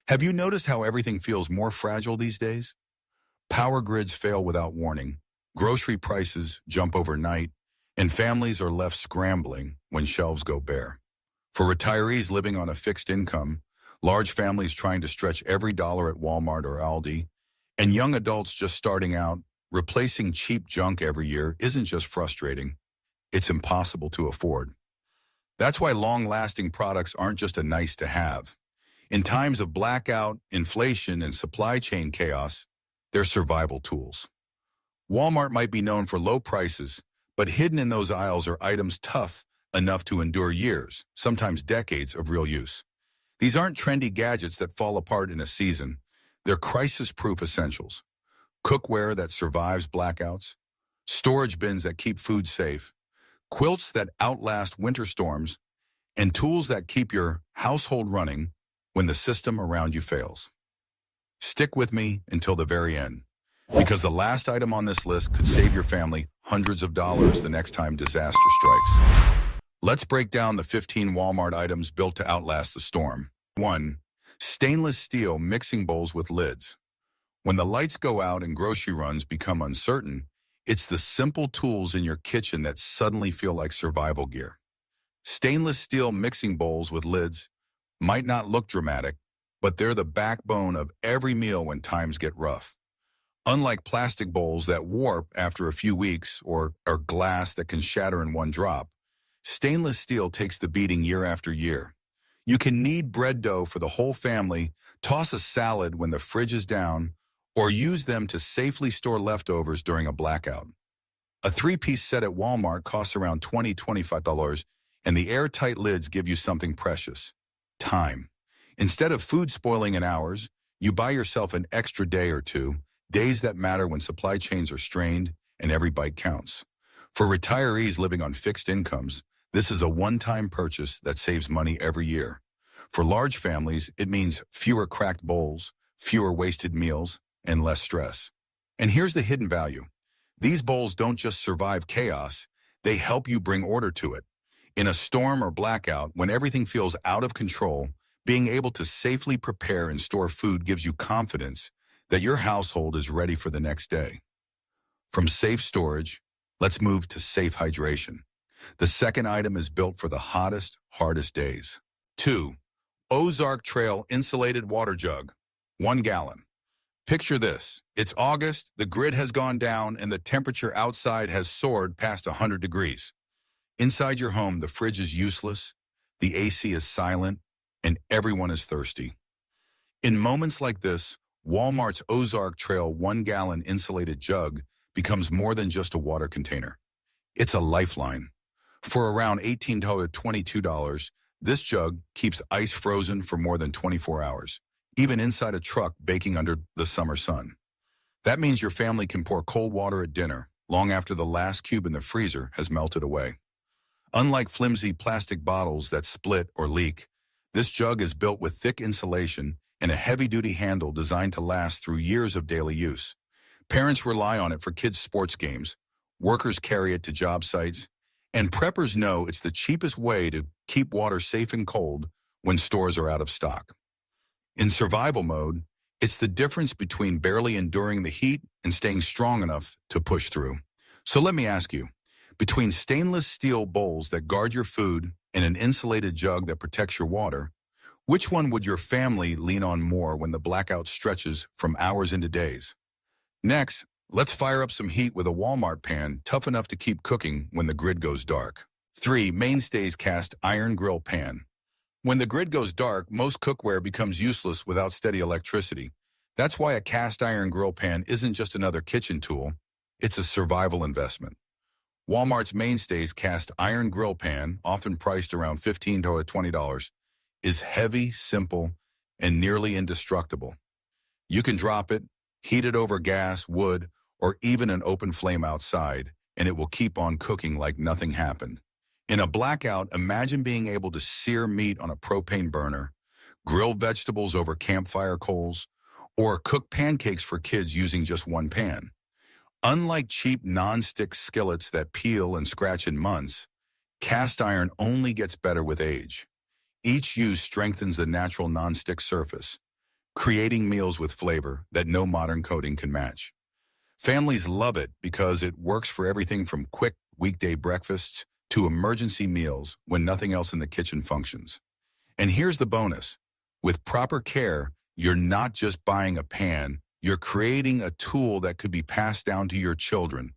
Have you noticed how everything feels more fragile these days? Power grids fail without warning, grocery prices jump overnight, and families are left scrambling when shelves go bare. For retirees living on a fixed income, large families trying to stretch every dollar at Walmart or Aldi, and young adults just starting out, replacing cheap junk every year isn't just frustrating, it's impossible to afford. That's why long-lasting products aren't just a nice to have. In times of blackout, inflation, and supply chain chaos, they're survival tools. Walmart might be known for low prices, but hidden in those aisles are items tough enough to endure years, sometimes decades of real use. These aren't trendy gadgets that fall apart in a season. They're crisis-proof essentials. Cookware that survives blackouts, storage bins that keep food safe, quilts that outlast winter storms, and tools that keep your household running when the system around you fails. Stick with me until the very end, because the last item on this list could save your family hundreds of dollars the next time disaster strikes. Let's break down the 15 Walmart items built to outlast the storm. 1. Stainless steel mixing bowls with lids. When the lights go out and grocery runs become uncertain, it's the simple tools in your kitchen that suddenly feel like survival gear. Stainless steel mixing bowls with lids might not look dramatic, but they're the backbone of every meal when times get rough. Unlike plastic bowls that warp after a few weeks or glass that can shatter in one drop, stainless steel takes the beating year after year. You can knead bread dough for the whole family, toss a salad when the fridge is down, or use them to safely store leftovers during a blackout. A three-piece set at Walmart costs around $25, and the airtight lids give you something precious: time. Instead of food spoiling in hours, you buy yourself an extra day or two, days that matter when supply chains are strained and every bite counts. For retirees living on fixed incomes, this is a one-time purchase that saves money every year. For large families, it means fewer cracked bowls, fewer wasted meals, and less stress. And here's the hidden value. These bowls don't just survive chaos, they help you bring order to it. In a storm or blackout, when everything feels out of control, being able to safely prepare and store food gives you confidence that your household is ready for the next day. From safe storage, let's move to safe hydration. The second item is built for the hottest, hardest days. 2. Ozark Trail Insulated Water Jug, 1 gallon. Picture this. It's August, the grid has gone down, and the temperature outside has soared past 100 degrees. Inside your home, the fridge is useless, the AC is silent, and everyone is thirsty. In moments like this, Walmart's Ozark Trail 1 gallon insulated jug becomes more than just a water container. It's a lifeline. For around $18 to $22, this jug keeps ice frozen for more than 24 hours, even inside a truck baking under the summer sun. That means your family can pour cold water at dinner, long after the last cube in the freezer has melted away. Unlike flimsy plastic bottles that split or leak, this jug is built with thick insulation and a heavy-duty handle designed to last through years of daily use. Parents rely on it for kids' sports games, workers carry it to job sites, and preppers know it's the cheapest way to keep water safe and cold when stores are out of stock. In survival mode, it's the difference between barely enduring the heat and staying strong enough to push through. So let me ask you, between stainless steel bowls that guard your food and an insulated jug that protects your water, which one would your family lean on more when the blackout stretches from hours into days? Next, let's fire up some heat with a Walmart pan tough enough to keep cooking when the grid goes dark. 3. Mainstays Cast Iron Grill Pan. When the grid goes dark, most cookware becomes useless without steady electricity. That's why a cast iron grill pan isn't just another kitchen tool, it's a survival investment. Walmart's Mainstays Cast Iron Grill Pan, often priced around $15 to $20, is heavy, simple, and nearly indestructible. You can drop it, heat it over gas, wood, or even an open flame outside, and it will keep on cooking like nothing happened. In a blackout, imagine being able to sear meat on a propane burner, grill vegetables over campfire coals, or cook pancakes for kids using just one pan. Unlike cheap non-stick skillets that peel and scratch in months, cast iron only gets better with age. Each use strengthens the natural non-stick surface, creating meals with flavor that no modern coating can match. Families love it because it works for everything from quick weekday breakfasts to emergency meals when nothing else in the kitchen functions. And here's the bonus. With proper care, you're not just buying a pan, you're creating a tool that could be passed down to your children,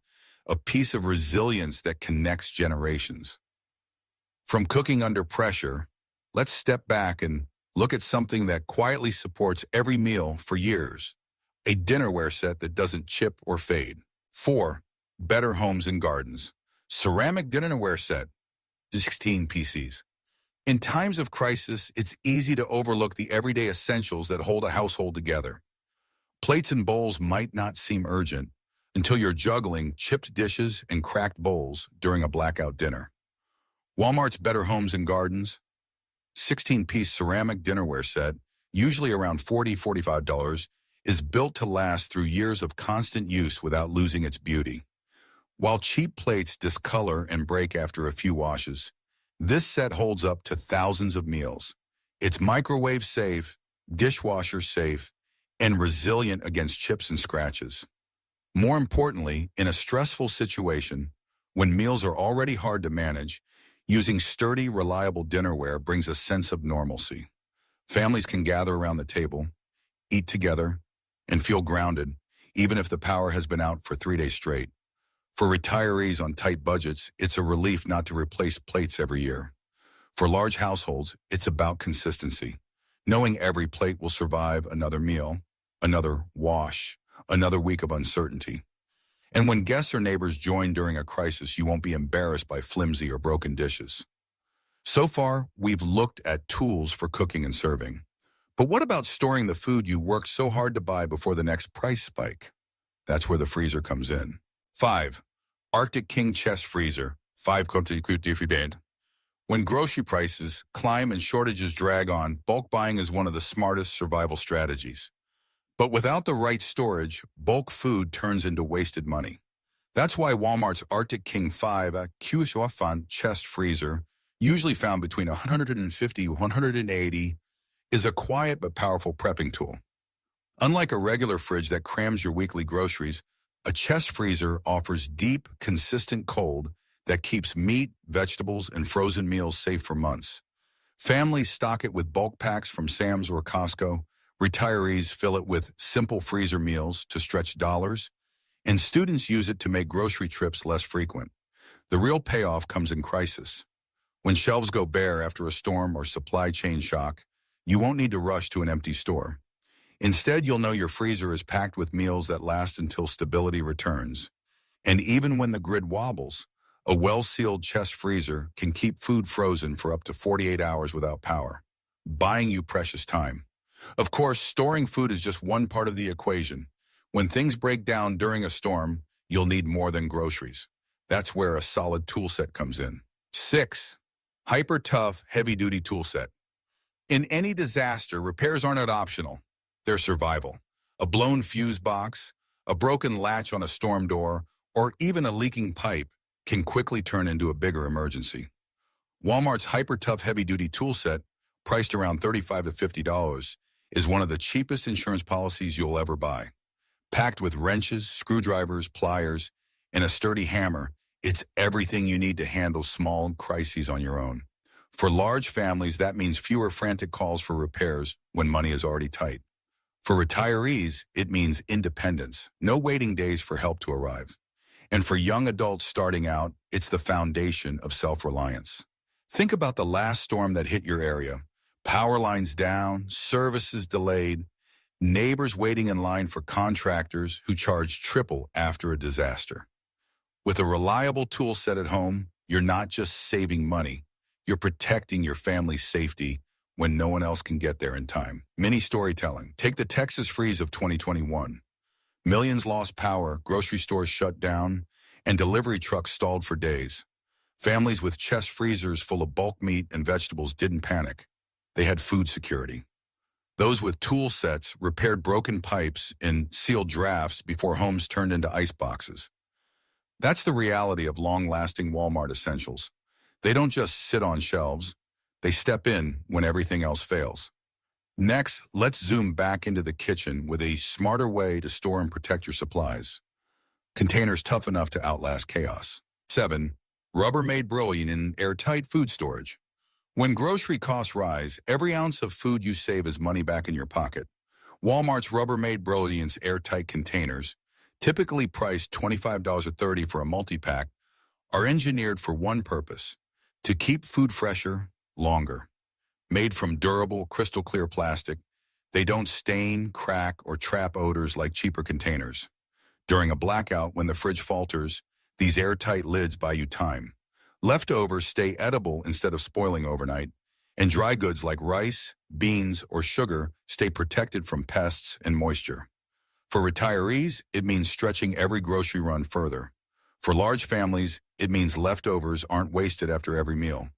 a piece of resilience that connects generations. From cooking under pressure, let's step back and look at something that quietly supports every meal for years. A dinnerware set that doesn't chip or fade. 4. Better Homes and Gardens. Ceramic dinnerware set, 16 pieces. In times of crisis, it's easy to overlook the everyday essentials that hold a household together. Plates and bowls might not seem urgent until you're juggling chipped dishes and cracked bowls during a blackout dinner. Walmart's Better Homes and Gardens, 16-piece ceramic dinnerware set, usually around $45, is built to last through years of constant use without losing its beauty. While cheap plates discolor and break after a few washes, this set holds up to thousands of meals. It's microwave safe, dishwasher safe, and resilient against chips and scratches. More importantly, in a stressful situation, when meals are already hard to manage, using sturdy, reliable dinnerware brings a sense of normalcy. Families can gather around the table, eat together, and feel grounded, even if the power has been out for 3 days straight. For retirees on tight budgets, it's a relief not to replace plates every year. For large households, it's about consistency. Knowing every plate will survive another meal, another wash, another week of uncertainty. And when guests or neighbors join during a crisis, you won't be embarrassed by flimsy or broken dishes. So far, we've looked at tools for cooking and serving. But what about storing the food you worked so hard to buy before the next price spike? That's where the freezer comes in. 5. Arctic King Chest Freezer, 5 band. When grocery prices climb and shortages drag on, bulk buying is one of the smartest survival strategies. But without the right storage, bulk food turns into wasted money. That's why Walmart's Arctic King 5 chest freezer, usually found between 150 and 180, is a quiet but powerful prepping tool. Unlike a regular fridge that crams your weekly groceries, a chest freezer offers deep, consistent cold that keeps meat, vegetables, and frozen meals safe for months. Families stock it with bulk packs from Sam's or Costco. Retirees fill it with simple freezer meals to stretch dollars, and students use it to make grocery trips less frequent. The real payoff comes in crisis. When shelves go bare after a storm or supply chain shock, you won't need to rush to an empty store. Instead, you'll know your freezer is packed with meals that last until stability returns. And even when the grid wobbles, a well-sealed chest freezer can keep food frozen for up to 48 hours without power, buying you precious time. Of course, storing food is just one part of the equation. When things break down during a storm, you'll need more than groceries. That's where a solid tool set comes in. 6. Hyper tough, heavy-duty tool set. In any disaster, repairs aren't optional. They're survival. A blown fuse box, a broken latch on a storm door, or even a leaking pipe can quickly turn into a bigger emergency. Walmart's Hyper Tough Heavy-Duty Tool Set, priced around $35 to $50, is one of the cheapest insurance policies you'll ever buy. Packed with wrenches, screwdrivers, pliers, and a sturdy hammer, it's everything you need to handle small crises on your own. For large families, that means fewer frantic calls for repairs when money is already tight. For retirees, it means independence, no waiting days for help to arrive. And for young adults starting out, it's the foundation of self-reliance. Think about the last storm that hit your area. Power lines down, services delayed, neighbors waiting in line for contractors who charge triple after a disaster. With a reliable tool set at home, you're not just saving money, you're protecting your family's safety when no one else can get there in time. Mini storytelling. Take the Texas freeze of 2021. Millions lost power, grocery stores shut down, and delivery trucks stalled for days. Families with chest freezers full of bulk meat and vegetables didn't panic. They had food security. Those with tool sets repaired broken pipes and sealed drafts before homes turned into ice boxes. That's the reality of long-lasting Walmart essentials. They don't just sit on shelves. They step in when everything else fails. Next, let's zoom back into the kitchen with a smarter way to store and protect your supplies. Containers tough enough to outlast chaos. 7. Rubbermaid brilliant in airtight food storage. When grocery costs rise, every ounce of food you save is money back in your pocket. Walmart's Rubbermaid Brilliance airtight containers, typically priced $25 or $30 for a multi-pack, are engineered for one purpose: to keep food fresher longer. Made from durable, crystal clear plastic, they don't stain, crack, or trap odors like cheaper containers. During a blackout, when the fridge falters, these airtight lids buy you time. Leftovers stay edible instead of spoiling overnight, and dry goods like rice, beans, or sugar stay protected from pests and moisture. For retirees, it means stretching every grocery run further. For large families, it means leftovers aren't wasted after every meal.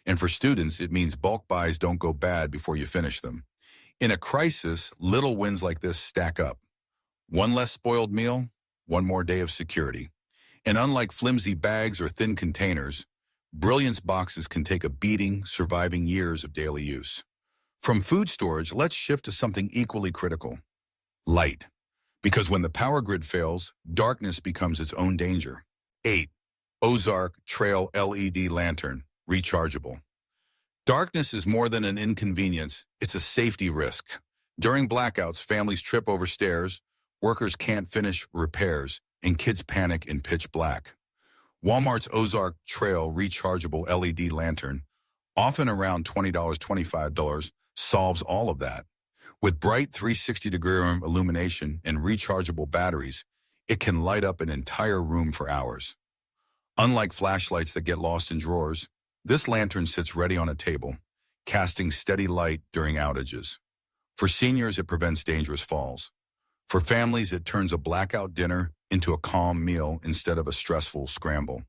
And for students, it means bulk buys don't go bad before you finish them. In a crisis, little wins like this stack up. One less spoiled meal, one more day of security. And unlike flimsy bags or thin containers, Brilliance boxes can take a beating, surviving years of daily use. From food storage, let's shift to something equally critical: light. Because when the power grid fails, darkness becomes its own danger. 8. Ozark Trail LED Lantern, rechargeable. Darkness is more than an inconvenience, it's a safety risk. During blackouts, families trip over stairs, workers can't finish repairs, and kids panic in pitch black. Walmart's Ozark Trail rechargeable LED lantern, often around $20, $25, solves all of that. With bright 360-degree illumination and rechargeable batteries, it can light up an entire room for hours. Unlike flashlights that get lost in drawers, this lantern sits ready on a table, casting steady light during outages. For seniors, it prevents dangerous falls. For families, it turns a blackout dinner into a calm meal instead of a stressful scramble.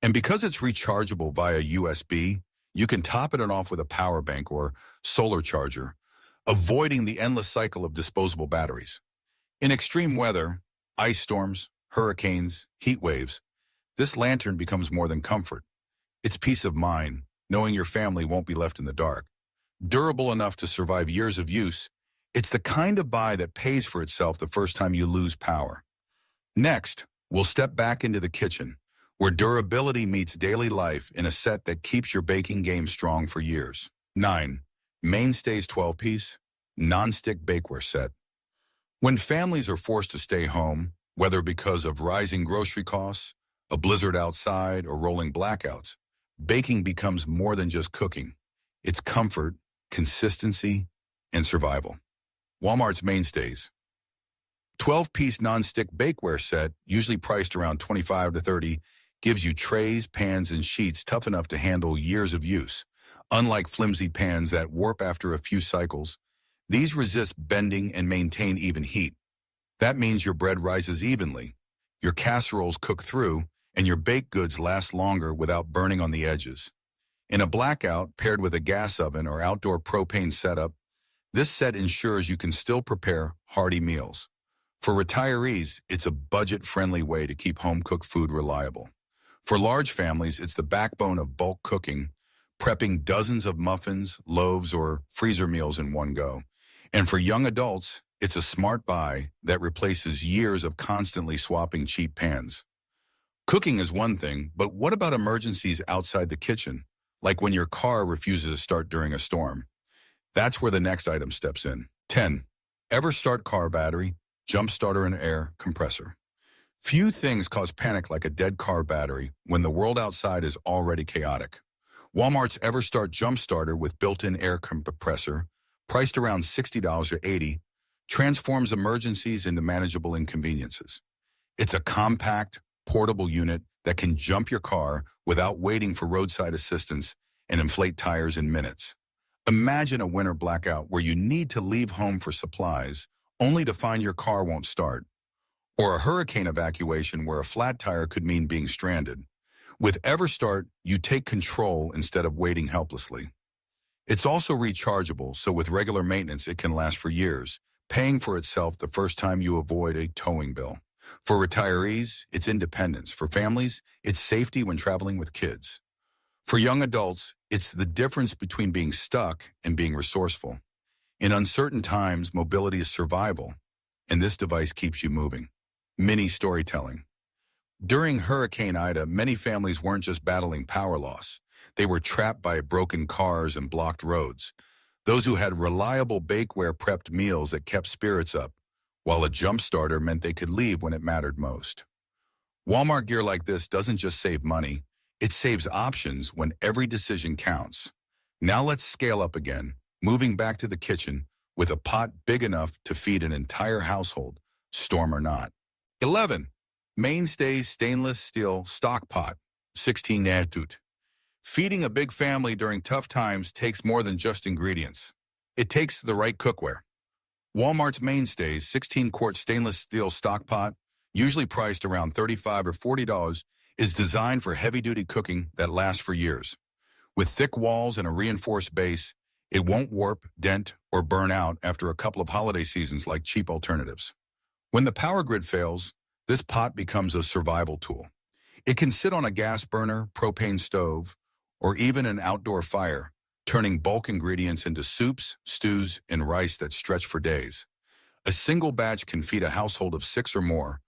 And because it's rechargeable via USB, you can top it off with a power bank or solar charger, avoiding the endless cycle of disposable batteries. In extreme weather, ice storms, hurricanes, heat waves, this lantern becomes more than comfort. It's peace of mind, knowing your family won't be left in the dark. Durable enough to survive years of use, it's the kind of buy that pays for itself the first time you lose power. Next, we'll step back into the kitchen, where durability meets daily life in a set that keeps your baking game strong for years. 9. Mainstays 12-piece, non-stick bakeware set. When families are forced to stay home, whether because of rising grocery costs, a blizzard outside, or rolling blackouts, baking becomes more than just cooking. It's comfort, consistency, and survival. Walmart's Mainstays 12-piece non-stick bakeware set, usually priced around $25 to $30, gives you trays, pans, and sheets tough enough to handle years of use. Unlike flimsy pans that warp after a few cycles, these resist bending and maintain even heat. That means your bread rises evenly, your casseroles cook through, and your baked goods last longer without burning on the edges. In a blackout, paired with a gas oven or outdoor propane setup, this set ensures you can still prepare hearty meals. For retirees, it's a budget-friendly way to keep home-cooked food reliable. For large families, it's the backbone of bulk cooking, prepping dozens of muffins, loaves, or freezer meals in one go. And for young adults, it's a smart buy that replaces years of constantly swapping cheap pans. Cooking is one thing, but what about emergencies outside the kitchen, like when your car refuses to start during a storm? That's where the next item steps in. 10. Everstart car battery, jump starter and air compressor. Few things cause panic like a dead car battery when the world outside is already chaotic. Walmart's Everstart jump starter with built-in air compressor, priced around $60 or $80, transforms emergencies into manageable inconveniences. It's a compact, portable unit that can jump your car without waiting for roadside assistance and inflate tires in minutes. Imagine a winter blackout where you need to leave home for supplies only to find your car won't start. Or a hurricane evacuation where a flat tire could mean being stranded. With Everstart, you take control instead of waiting helplessly. It's also rechargeable, so with regular maintenance it can last for years, paying for itself the first time you avoid a towing bill. For retirees, it's independence. For families, it's safety when traveling with kids. For young adults, it's the difference between being stuck and being resourceful. In uncertain times, mobility is survival, and this device keeps you moving. Mini storytelling. During Hurricane Ida, many families weren't just battling power loss. They were trapped by broken cars and blocked roads. Those who had reliable bakeware prepped meals that kept spirits up, while a jump starter meant they could leave when it mattered most. Walmart gear like this doesn't just save money, it saves options when every decision counts. Now let's scale up again, moving back to the kitchen with a pot big enough to feed an entire household, storm or not. 11. Mainstay stainless steel stock pot, 16 Natut. Feeding a big family during tough times takes more than just ingredients. It takes the right cookware. Walmart's Mainstays 16-quart stainless steel stock pot, usually priced around $35 or $40, is designed for heavy-duty cooking that lasts for years. With thick walls and a reinforced base, it won't warp, dent, or burn out after a couple of holiday seasons like cheap alternatives. When the power grid fails, this pot becomes a survival tool. It can sit on a gas burner, propane stove, or even an outdoor fire, turning bulk ingredients into soups, stews, and rice that stretch for days. A single batch can feed a household of 6 or more,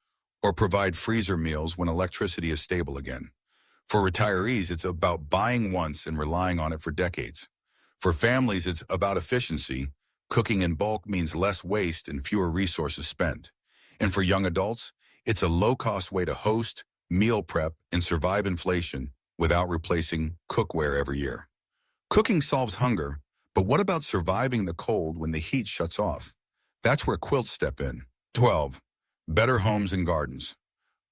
or provide freezer meals when electricity is stable again. For retirees, it's about buying once and relying on it for decades. For families, it's about efficiency. Cooking in bulk means less waste and fewer resources spent. And for young adults, it's a low-cost way to host, meal prep, and survive inflation without replacing cookware every year. Cooking solves hunger, but what about surviving the cold when the heat shuts off? That's where quilts step in. 12. Better homes and gardens.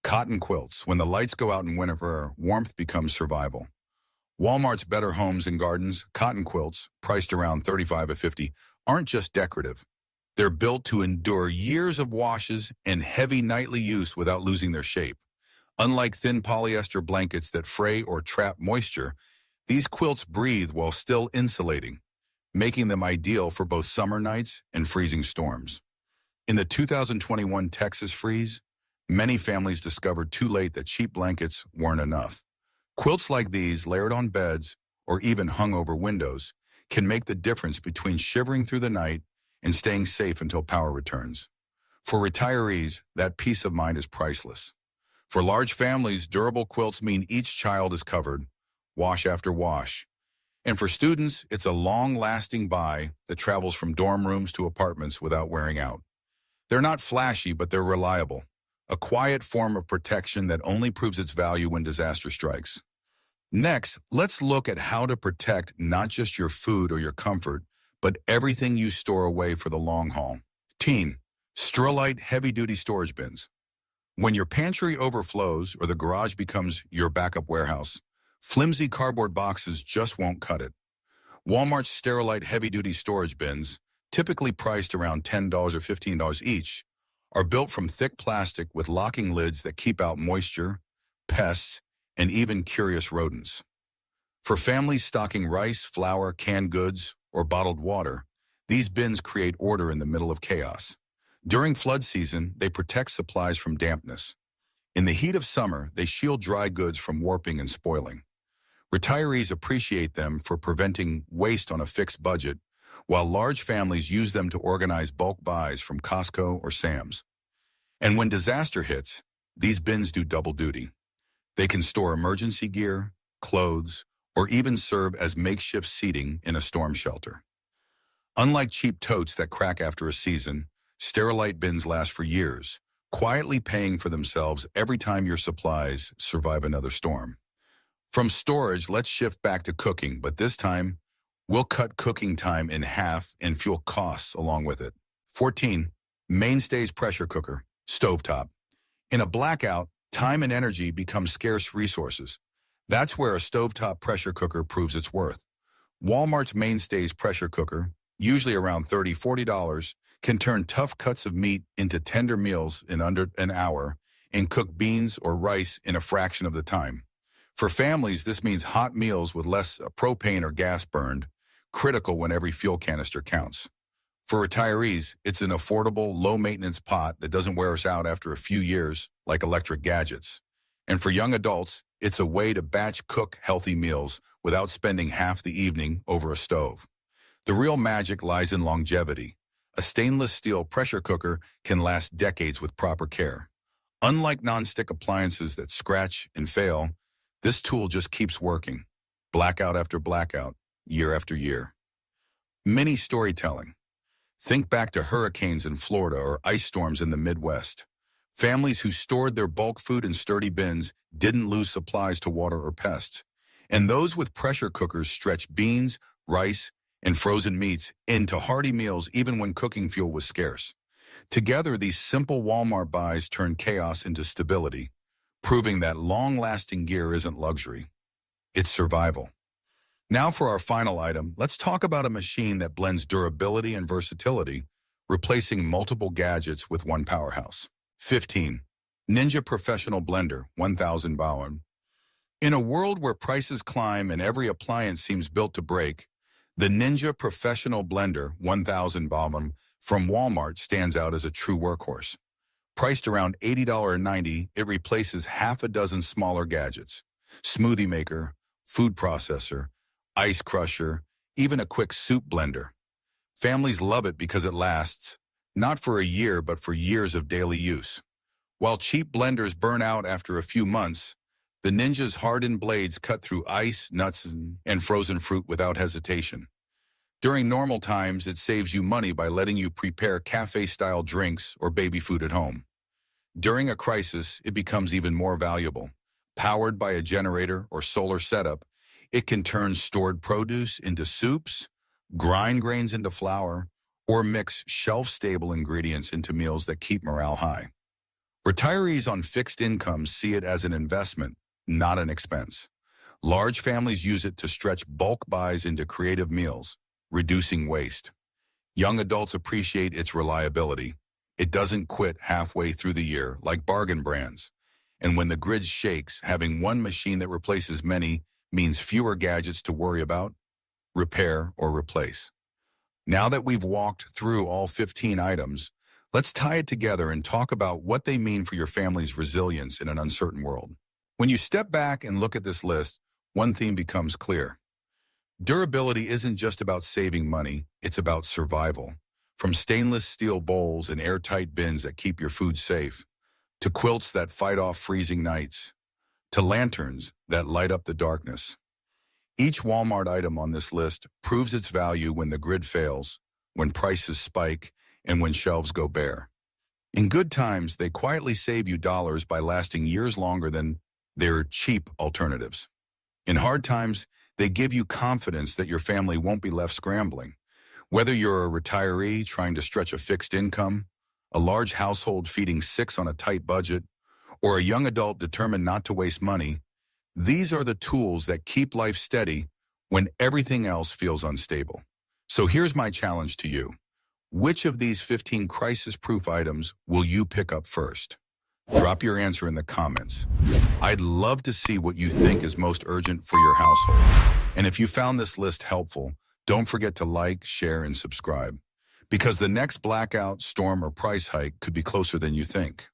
Cotton quilts. When the lights go out in winter, warmth becomes survival. Walmart's Better Homes and Gardens cotton quilts, priced around $35 to $50, aren't just decorative. They're built to endure years of washes and heavy nightly use without losing their shape. Unlike thin polyester blankets that fray or trap moisture, these quilts breathe while still insulating, making them ideal for both summer nights and freezing storms. In the 2021 Texas freeze, many families discovered too late that cheap blankets weren't enough. Quilts like these, layered on beds or even hung over windows, can make the difference between shivering through the night and staying safe until power returns. For retirees, that peace of mind is priceless. For large families, durable quilts mean each child is covered, wash after wash. And for students, it's a long-lasting buy that travels from dorm rooms to apartments without wearing out. They're not flashy, but they're reliable. A quiet form of protection that only proves its value when disaster strikes. Next, let's look at how to protect not just your food or your comfort, but everything you store away for the long haul. Teen, Sterlite heavy-duty storage bins. When your pantry overflows or the garage becomes your backup warehouse, flimsy cardboard boxes just won't cut it. Walmart's Sterlite heavy-duty storage bins, typically priced around $10 or $15 each, are built from thick plastic with locking lids that keep out moisture, pests, and even curious rodents. For families stocking rice, flour, canned goods, or bottled water, these bins create order in the middle of chaos. During flood season, they protect supplies from dampness. In the heat of summer, they shield dry goods from warping and spoiling. Retirees appreciate them for preventing waste on a fixed budget, while large families use them to organize bulk buys from Costco or Sam's. And when disaster hits, these bins do double duty. They can store emergency gear, clothes, or even serve as makeshift seating in a storm shelter. Unlike cheap totes that crack after a season, Sterlite bins last for years, quietly paying for themselves every time your supplies survive another storm. From storage, let's shift back to cooking, but this time, we'll cut cooking time in half and fuel costs along with it. 14. Mainstays pressure cooker, stovetop. In a blackout, time and energy become scarce resources. That's where a stovetop pressure cooker proves its worth. Walmart's Mainstays pressure cooker, usually around $30, $40, can turn tough cuts of meat into tender meals in under an hour and cook beans or rice in a fraction of the time. For families, this means hot meals with less propane or gas burned, critical when every fuel canister counts. For retirees, it's an affordable, low-maintenance pot that doesn't wear us out after a few years, like electric gadgets. And for young adults, it's a way to batch cook healthy meals without spending half the evening over a stove. The real magic lies in longevity. A stainless steel pressure cooker can last decades with proper care. Unlike non-stick appliances that scratch and fail, this tool just keeps working, blackout after blackout, year after year. Mini storytelling. Think back to hurricanes in Florida or ice storms in the Midwest. Families who stored their bulk food in sturdy bins didn't lose supplies to water or pests. And those with pressure cookers stretched beans, rice, and frozen meats into hearty meals even when cooking fuel was scarce. Together, these simple Walmart buys turned chaos into stability, proving that long-lasting gear isn't luxury, it's survival. Now for our final item, let's talk about a machine that blends durability and versatility, replacing multiple gadgets with one powerhouse. 15. Ninja Professional Blender, 1000 baht. In a world where prices climb and every appliance seems built to break, the Ninja Professional Blender, 1000 baht from Walmart stands out as a true workhorse. Priced around $80.90, it replaces half a dozen smaller gadgets: smoothie maker, food processor, ice crusher, even a quick soup blender. Families love it because it lasts, not for a year, but for years of daily use. While cheap blenders burn out after a few months, the Ninja's hardened blades cut through ice, nuts, and frozen fruit without hesitation. During normal times, it saves you money by letting you prepare cafe-style drinks or baby food at home. During a crisis, it becomes even more valuable. Powered by a generator or solar setup, it can turn stored produce into soups, grind grains into flour, or mix shelf-stable ingredients into meals that keep morale high. Retirees on fixed incomes see it as an investment, not an expense. Large families use it to stretch bulk buys into creative meals, reducing waste. Young adults appreciate its reliability. It doesn't quit halfway through the year like bargain brands. And when the grid shakes, having one machine that replaces many means fewer gadgets to worry about, repair, or replace. Now that we've walked through all 15 items, let's tie it together and talk about what they mean for your family's resilience in an uncertain world. When you step back and look at this list, one theme becomes clear. Durability isn't just about saving money, it's about survival. From stainless steel bowls and airtight bins that keep your food safe, to quilts that fight off freezing nights, to lanterns that light up the darkness. Each Walmart item on this list proves its value when the grid fails, when prices spike, and when shelves go bare. In good times, they quietly save you dollars by lasting years longer than their cheap alternatives. In hard times, they give you confidence that your family won't be left scrambling. Whether you're a retiree trying to stretch a fixed income, a large household feeding six on a tight budget, or a young adult determined not to waste money, these are the tools that keep life steady when everything else feels unstable. So here's my challenge to you. Which of these 15 crisis-proof items will you pick up first? Drop your answer in the comments. I'd love to see what you think is most urgent for your household. And if you found this list helpful, don't forget to like, share, and subscribe, because the next blackout, storm, or price hike could be closer than you think.